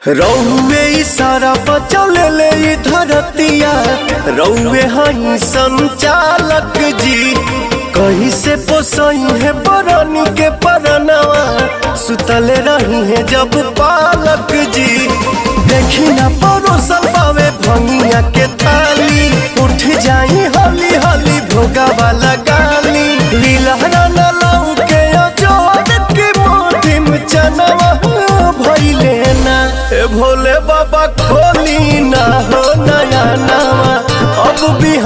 रौवे इशारा पर चले ले धरतिया, रौवे हई संचालक जी। कहीं से पोसई है बरनी के परनवा, सुतले रही है जब पालक जी। देखी ना परोसल पावे भंगिया के थाली, उठ जाई हली हली भोगा वाला गाली। लीलहरा न लऊ के अजोड़ के मोटी में चनवा भइले ना। ए भोले बाबा खोली ना हो नया नवा, अब भी